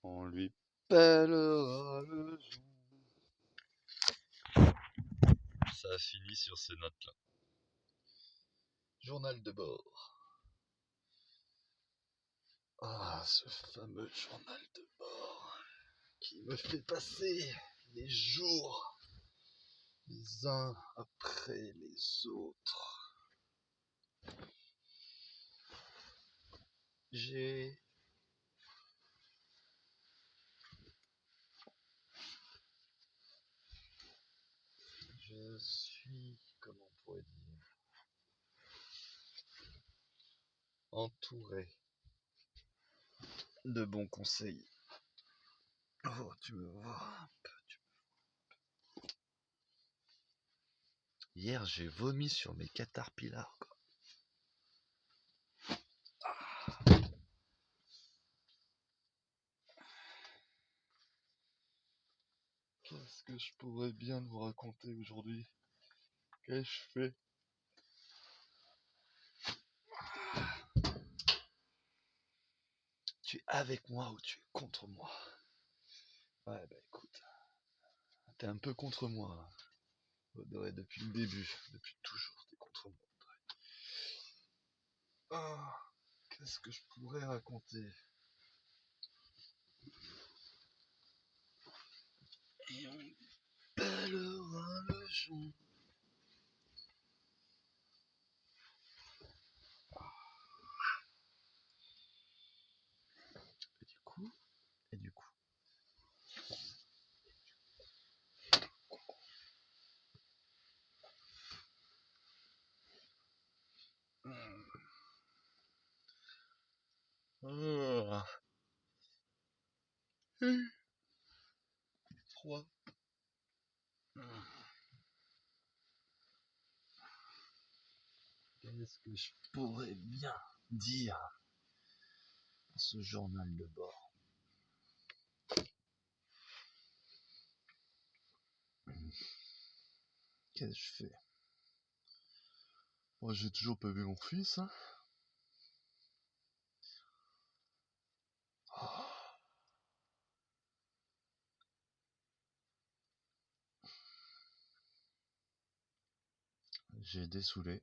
On lui pèlera le jour. Ça a fini sur ces notes-là. Journal de bord. Ah, ce fameux journal de bord qui me fait passer les jours les uns après les autres. Je suis, comment on pourrait dire, entouré de bons conseils. Oh, tu me vois un peu. Hier, j'ai vomi sur mes caterpillars, quoi. Qu'est-ce que je pourrais bien vous raconter aujourd'hui? Qu'ai-je fait? Tu es avec moi ou tu es contre moi? Ouais, bah écoute, t'es un peu contre moi. Ouais, depuis le début, depuis toujours, t'es contre moi. Ah, qu'est-ce que je pourrais raconter? Et on bêlera le jour. Et du coup, et du coup. Ah. Froid. Qu'est-ce que je pourrais bien dire à ce journal de bord? Qu'est-ce que je fais? Moi, j'ai toujours pas vu mon fils, hein. Oh. J'ai dessoulé.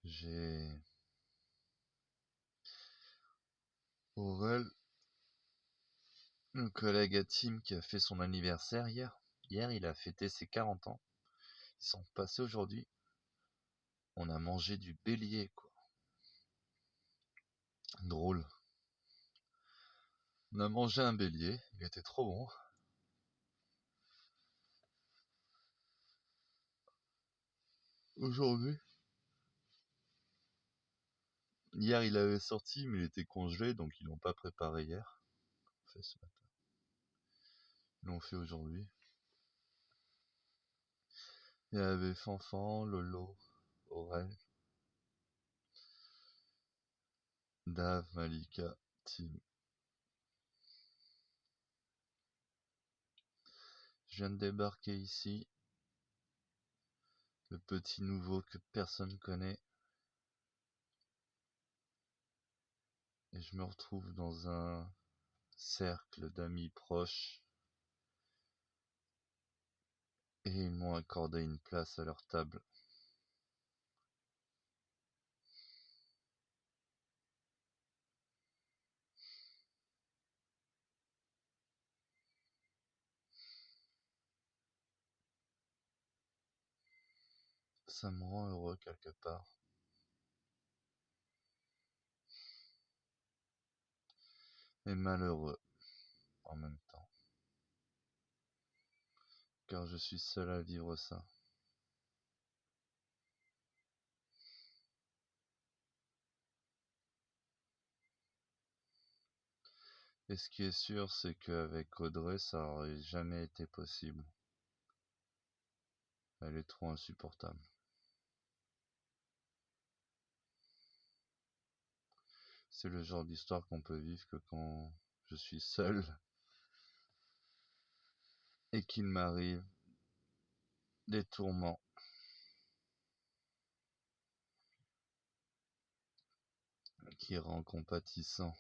J'ai Aurel, le collègue à Tim qui a fait son anniversaire hier. Hier, il a fêté ses 40 ans. Ils sont passés aujourd'hui. On a mangé du bélier, quoi. Drôle. On a mangé un bélier. Il était trop bon. Aujourd'hui. Hier, il avait sorti, mais il était congelé, donc ils l'ont pas préparé hier. On fait ce matin. Ils l'ont fait aujourd'hui. Il y avait Fanfan, Lolo, Aurel, Dave, Malika, Tim. Je viens de débarquer ici. Le petit nouveau que personne connaît. Et je me retrouve dans un cercle d'amis proches. Et ils m'ont accordé une place à leur table. Ça me rend heureux quelque part. Et malheureux en même temps. Car je suis seul à vivre ça. Et ce qui est sûr, c'est qu'avec Audrey, ça aurait jamais été possible. Elle est trop insupportable. C'est le genre d'histoire qu'on peut vivre que quand je suis seul et qu'il m'arrive des tourments. qui rend compatissant.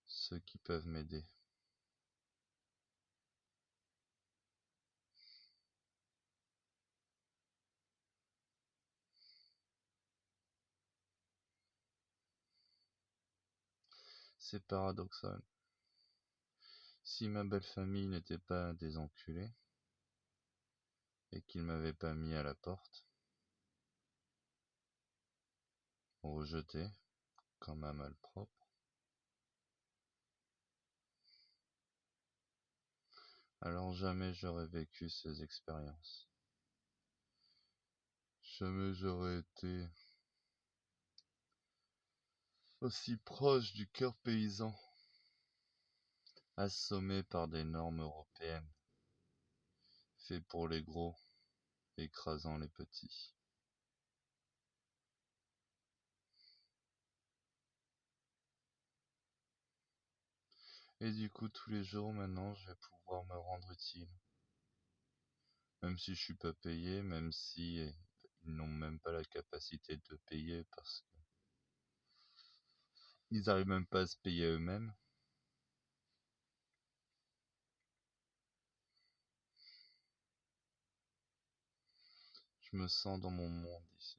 Ceux qui peuvent m'aider. C'est paradoxal. Si ma belle famille n'était pas des enculés, et qu'ils m'avaient pas mis à la porte, rejeté comme un malpropre, alors jamais j'aurais vécu ces expériences. Jamais j'aurais été aussi proche du cœur paysan, assommé par des normes européennes, fait pour les gros, écrasant les petits. Et du coup, tous les jours maintenant, je vais pouvoir me rendre utile. Même si je suis pas payé, même si ils n'ont même pas la capacité de payer parce qu'ils arrivent même pas à se payer eux-mêmes. Je me sens dans mon monde ici.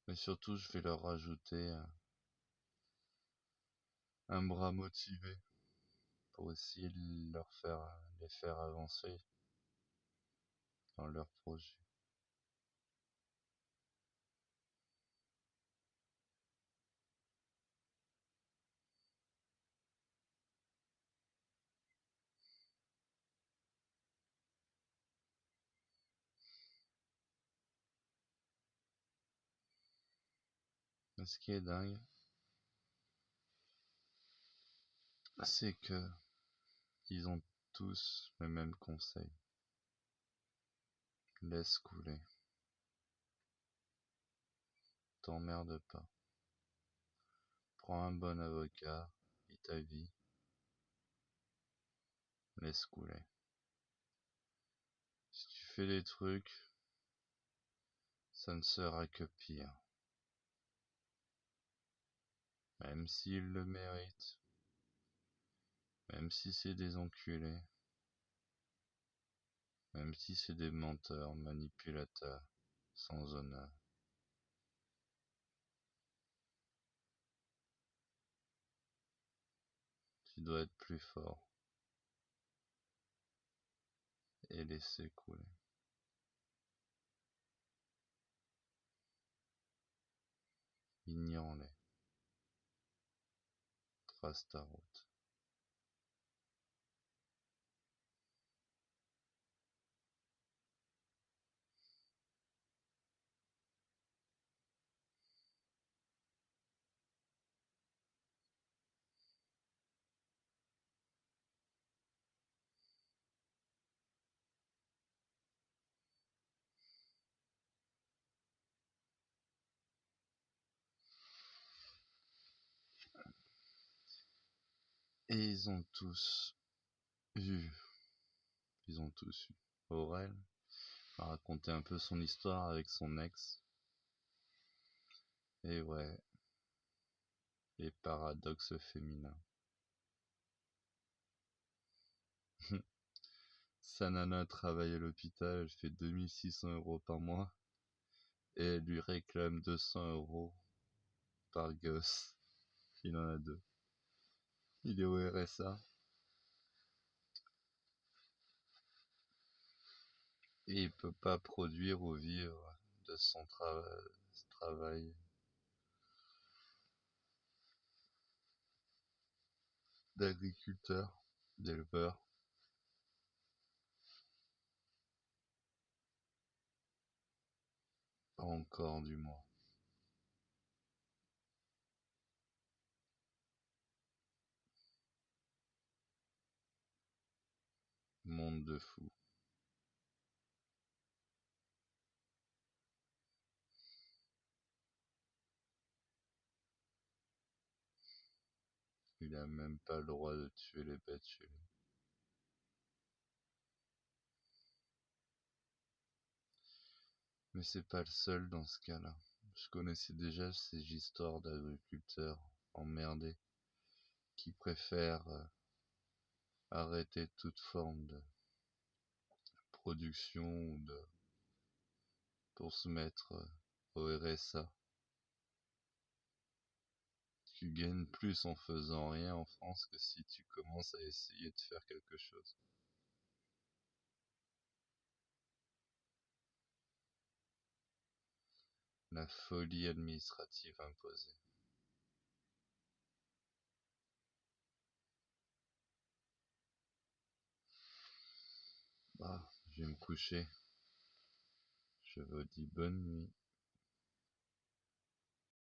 Mais surtout, je vais leur rajouter un bras motivé pour essayer de les faire avancer dans leur projet. Mais ce qui est dingue, c'est que ils ont tous le même conseil. Laisse couler. T'emmerde pas. Prends un bon avocat, vis ta vie, laisse couler. Si tu fais des trucs, ça ne sera que pire. Même s'ils le méritent, même si c'est des enculés, même si c'est des menteurs, manipulateurs, sans honneur. Tu dois être plus fort et laisser couler. Ignore-les. Trace ta route. Et ils ont tous vu. Ils ont tous eu. Aurel a raconté un peu son histoire avec son ex. Et ouais, les paradoxes féminins. Sa nana travaille à l'hôpital, elle fait 2600 € par mois. Et elle lui réclame 200 € par gosse. Il en a deux. Il est au RSA. Et il peut pas produire ou vivre de son travail d'agriculteur, d'éleveur. Pas encore du moins. Monde de fou. Il a même pas le droit de tuer les bêtes chez lui. Mais c'est pas le seul dans ce cas-là. Je connaissais déjà ces histoires d'agriculteurs emmerdés qui préfèrent arrêter toute forme de production pour se mettre au RSA. Tu gagnes plus en faisant rien en France que si tu commences à essayer de faire quelque chose. La folie administrative imposée. Bah, je vais me coucher. Je vous dis bonne nuit.